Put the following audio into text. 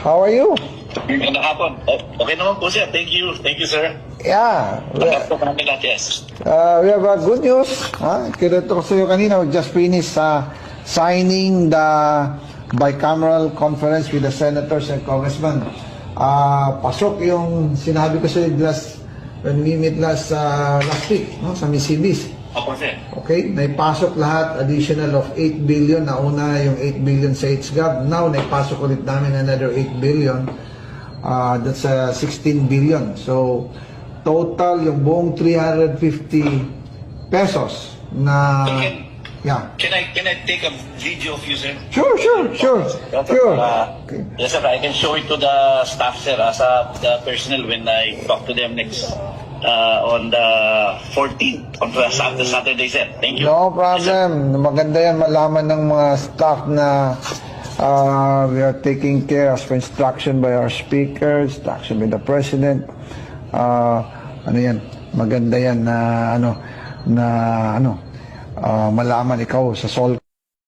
How are you? Magandang hapon. Okay naman po, sir. Thank you. Thank you, sir. Yeah. Salamat po kami lahat, yes. We have good news. Kinuto ko sa iyo kanina, we just finished signing the bicameral conference with the senators and congressmen. Pasok yung sinabi ko sa iyo when we meet last week, no, sa Misibis. Opo, sir. Okay, naipasok lahat, additional of 8 billion. Nauna yung 8 billion sa HGAB. Now, naipasok ulit namin another 8 billion. That's 16 billion. So, total yung buong 350 pesos na... Yeah. Can I take a video of you, sir? Sure. Okay. Yes, sir. I can show it to the staff, sir, as the personnel when I talk to them next on the 14th, on the Saturday, sir. Thank you. No problem. Maganda yan malaman ng mga staff na we are taking care as for instruction by our speaker, instruction by the president. Ano yan? Maganda yan na malaman ikaw sa SOL.